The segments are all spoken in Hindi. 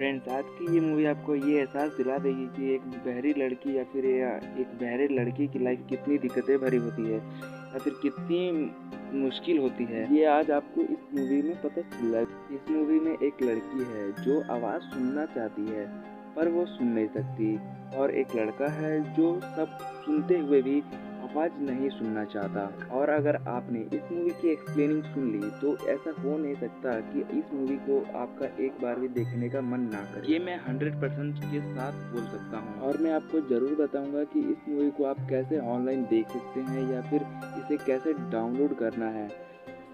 फ्रेंड्स, आज की ये मूवी आपको ये एहसास दिला देगी कि एक बहरी लड़की या फिर एक बहरे लड़की की लाइफ कितनी दिक्कतें भरी होती है या फिर कितनी मुश्किल होती है। ये आज आपको इस मूवी में पता चला। इस मूवी में एक लड़की है जो आवाज़ सुनना चाहती है पर वो सुन नहीं सकती, और एक लड़का है जो सब सुनते हुए भी आवाज़ नहीं सुनना चाहता। और अगर आपने इस मूवी की एक्सप्लेनिंग सुन ली तो ऐसा हो नहीं सकता कि इस मूवी को आपका एक बार भी देखने का मन ना करे। ये मैं 100% के साथ बोल सकता हूँ, और मैं आपको ज़रूर बताऊंगा कि इस मूवी को आप कैसे ऑनलाइन देख सकते हैं या फिर इसे कैसे डाउनलोड करना है।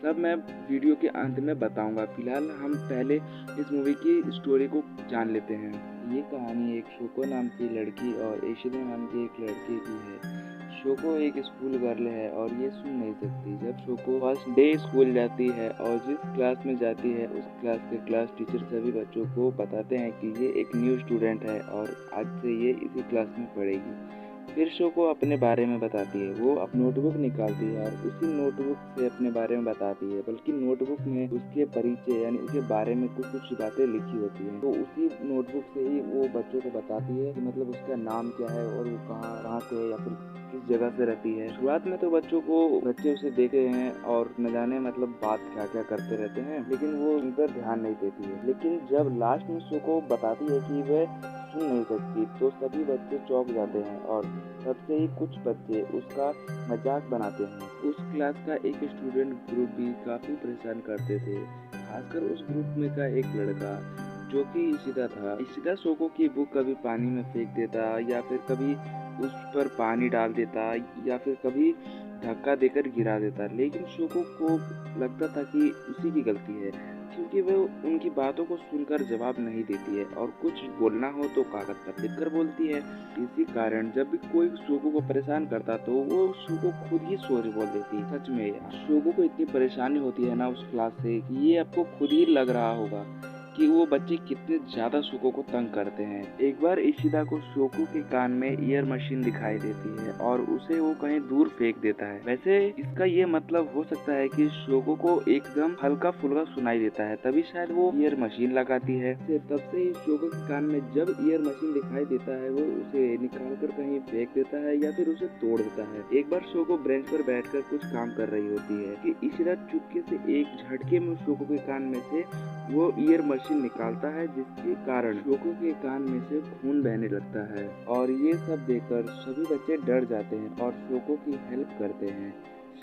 सब मैं वीडियो के अंत में बताऊंगा। फिलहाल हम पहले इस मूवी की स्टोरी को जान लेते हैं। ये कहानी एक शोको नाम की लड़की और एशिदा नाम की एक लड़के की है। शोको एक स्कूल गर्ल है और ये सुन नहीं सकती। जब शोको फर्स्ट डे स्कूल जाती है और जिस क्लास में जाती है उस क्लास के क्लास टीचर सभी बच्चों को बताते हैं कि ये एक न्यू स्टूडेंट है और आज से ये इसी क्लास में पढ़ेगी। फिर शोको अपने बारे में बताती है। वो अपनी नोटबुक निकालती है और उसी नोटबुक से अपने बारे में बताती है, बल्कि नोटबुक में उसके परिचय यानी उसके बारे में कुछ कुछ बातें लिखी होती हैं। तो उसी नोटबुक से ही वो बच्चों को बताती है कि मतलब उसका नाम क्या है और वो कहाँ से या फिर किस जगह से रहती है। शुरुआत में तो बच्चे उसे देखते हैं और न जाने मतलब बात क्या क्या करते रहते हैं, लेकिन वो उन पर ध्यान नहीं देती है। लेकिन जब लास्ट में शोको बताती है कि वह सुन नहीं सकती तो सभी बच्चे चौंक जाते हैं और तब से ही कुछ बच्चे उसका मजाक बनाते हैं। उस क्लास का एक स्टूडेंट ग्रुप भी काफ़ी परेशान करते थे, खासकर उस ग्रुप में का एक लड़का जो कि इशिदा था। इशिदा शोको की बुक कभी पानी में फेंक देता या फिर कभी उस पर पानी डाल देता या फिर कभी धक्का देकर गिरा देता, लेकिन शोको को लगता था कि उसी की गलती है क्योंकि वह उनकी बातों को सुनकर जवाब नहीं देती है और कुछ बोलना हो तो कागज पर लिखकर बोलती है। इसी कारण जब भी कोई शोको को परेशान करता तो वो शोको खुद ही सॉरी बोल देती। सच में यार, शोको को इतनी परेशानी होती है ना उस क्लास से कि ये आपको खुद ही लग रहा होगा कि वो बच्चे कितने ज्यादा शोको को तंग करते हैं। एक बार इशिदा को शोको के कान में ईयर मशीन दिखाई देती है और उसे वो कहीं दूर फेंक देता है। वैसे इसका ये मतलब हो सकता है कि शोको को एकदम हल्का फुल्का सुनाई देता है, तभी शायद वो ईयर मशीन लगाती है। तब से ही शोको के कान में जब ईयर मशीन दिखाई देता है वो उसे निकाल कर कहीं फेंक देता है या फिर उसे तोड़ देता है। एक बार शोको बेंच पर बैठकर कुछ काम कर रही होती है कि इशिदा चुपके से एक झटके में शोको के कान में से वो ईयर मशीन निकालता है, जिसके कारण शोको के कान में से खून बहने लगता है। और ये सब देखकर सभी बच्चे डर जाते हैं और शोको की हेल्प करते हैं।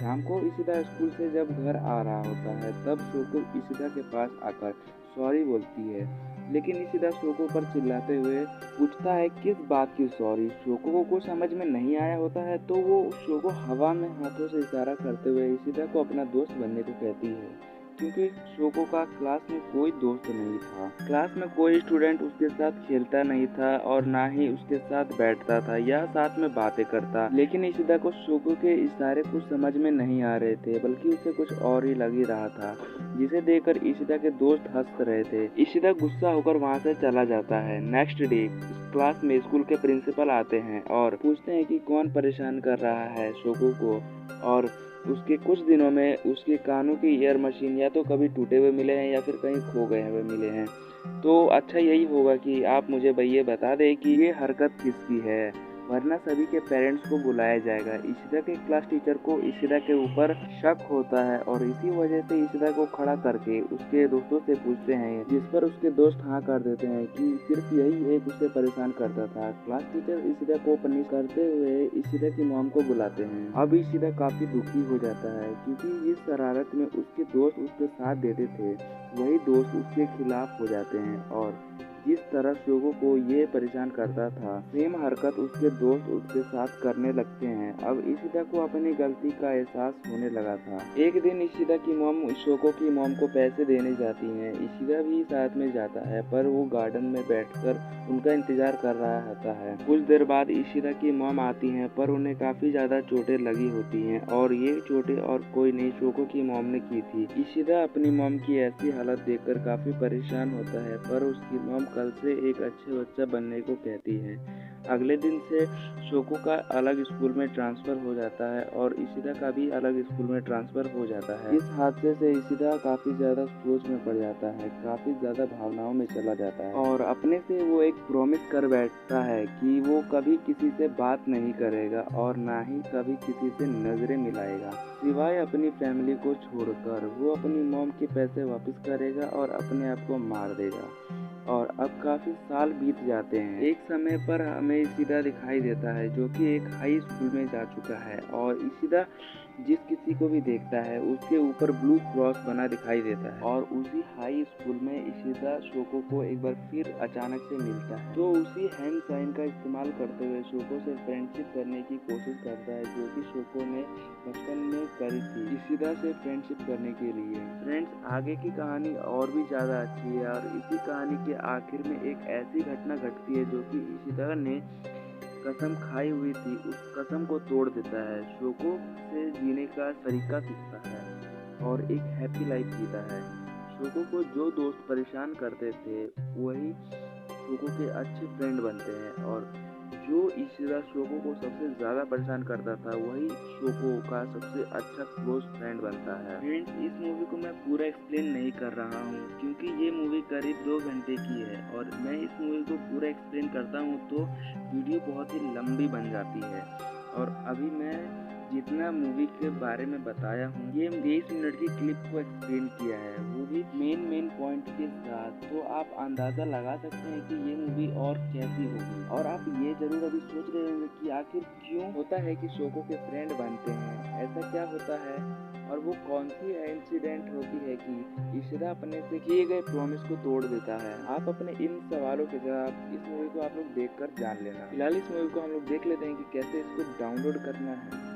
शाम को इशिदा स्कूल से जब घर आ रहा होता है तब शोको इशिदा के पास आकर सॉरी बोलती है, लेकिन इशिदा शोको पर चिल्लाते हुए पूछता है किस बात की सॉरी। शोको को कुछ समझ में नहीं आया होता है तो वो शोको हवा में हाथों से इशारा करते हुए इशिदा को अपना दोस्त बनने को कहती है, क्योंकि शोको का क्लास में कोई दोस्त नहीं था। क्लास में कोई स्टूडेंट उसके साथ खेलता नहीं था और ना ही उसके साथ बैठता था या साथ में बातें करता। लेकिन इशिदा को शोको के इशारे कुछ समझ में नहीं आ रहे थे, बल्कि उसे कुछ और ही लग ही रहा था, जिसे देखकर इशिदा के दोस्त हंस रहे थे। इशिदा गुस्सा होकर वहाँ से चला जाता है। नेक्स्ट डे क्लास में स्कूल के प्रिंसिपल आते हैं और पूछते हैं कि कौन परेशान कर रहा है शोको को, और उसके कुछ दिनों में उसके कानों की ईयर मशीन या तो कभी टूटे हुए मिले हैं या फिर कहीं खो गए हुए मिले हैं। तो अच्छा यही होगा कि आप मुझे भैया बता दें कि ये हरकत किसकी है, वरना सभी के पेरेंट्स को बुलाया जाएगा। इशिदा के क्लास टीचर को इशिदा के ऊपर शक होता है और इसी वजह से इशिदा को खड़ा करके उसके दोस्तों से पूछते हैं, जिस पर उसके दोस्त हाँ कर देते हैं कि सिर्फ यही एक उसे परेशान करता था। क्लास टीचर इशिदा को पनिश करते हुए इशिदा की मॉम को बुलाते हैं। अब इशिदा काफी दुखी हो जाता है क्योंकि इस शरारत में उसके दोस्त उसके साथ देते थे वही दोस्त उसके खिलाफ हो जाते हैं, और जिस तरह शोको को ये परेशान करता था सेम हरकत उसके दोस्त उसके साथ करने लगते हैं। अब इशिदा को अपनी गलती का एहसास होने लगा था। एक दिन इशिदा की मॉम शोको की मॉम को पैसे देने जाती हैं। इशिदा भी साथ में जाता है पर वो गार्डन में बैठकर उनका इंतजार कर रहा होता है। कुछ देर बाद इशिदा की मॉम आती हैं पर उन्हें काफी ज्यादा चोटें लगी होती हैं, और ये चोटें और कोई नहीं शोको की मॉम ने की थी। इशिदा अपनी मॉम की ऐसी हालत देखकर काफी परेशान होता है पर उसकी मॉम कल से एक अच्छे बच्चा बनने को कहती है। अगले दिन से शोको का अलग स्कूल में ट्रांसफ़र हो जाता है और इशिदा का भी अलग स्कूल में ट्रांसफ़र हो जाता है। इस हादसे से इशिदा काफ़ी ज़्यादा सोच में पड़ जाता है, काफ़ी ज़्यादा भावनाओं में चला जाता है और अपने से वो एक प्रॉमिस कर बैठता है कि वो कभी किसी से बात नहीं करेगा और ना ही कभी किसी से नज़रें मिलाएगा, सिवाय अपनी फैमिली को छोड़कर। वो अपनी मॉम के पैसे वापस करेगा और अपने आप को मार देगा। और अब काफ़ी साल बीत जाते हैं। एक समय पर हमें इशिदा दिखाई देता है जो कि एक हाई स्कूल में जा चुका है और इशिदा जिस किसी को भी देखता है उसके ऊपर ब्लू क्रॉस बना दिखाई देता है। और उसी हाई स्कूल में इशिदा शोको को एक बार फिर अचानक से मिलता है, तो उसी हैंड साइन का इस्तेमाल करते हुए शोको से फ्रेंडशिप करने की कोशिश करता है, जो कि शोको ने बचपन में करी थी इशिदा से फ्रेंडशिप करने के लिए। फ्रेंड्स, आगे की कहानी और भी ज़्यादा अच्छी है और इसी कहानी के आखिर में एक ऐसी घटना घटती है जो कि इशिदा ने कसम खाई हुई थी, उस कसम को तोड़ देता है, शोको से जीने का तरीका सीखता है और एक हैप्पी लाइफ जीता है। शोको को जो दोस्त परेशान करते थे वही शोको के अच्छे फ्रेंड बनते हैं और जो इशिदा शोको को सबसे ज़्यादा परेशान करता था वही शोको का सबसे अच्छा क्लोज फ्रेंड बनता है। फ्रेंड्स, इस मूवी को मैं पूरा एक्सप्लेन नहीं कर रहा हूँ क्योंकि ये मूवी करीब 2 घंटे की है और मैं इस मूवी को पूरा एक्सप्लेन करता हूँ तो वीडियो बहुत ही लंबी बन जाती है। और अभी मैं जितना मूवी के बारे में बताया हूँ ये 20 मिनट की क्लिप को एक्सप्लेन किया है, वो भी मेन पॉइंट के साथ, तो आप अंदाज़ा लगा सकते हैं कि ये मूवी और कैसी होगी। और आप ये जरूर अभी सोच रहे होंगे कि आखिर क्यों होता है कि शोको के फ्रेंड बनते हैं, ऐसा क्या होता है और वो कौन सी इंसिडेंट होती है कि इशिदा अपने से किए गए प्रॉमिस को तोड़ देता है। आप अपने इन सवालों के जवाब इस मूवी को आप लोग देखकर जान लेना। फिलहाल इस मूवी को हम लोग देख लेते हैं कि कैसे इसको डाउनलोड करना है।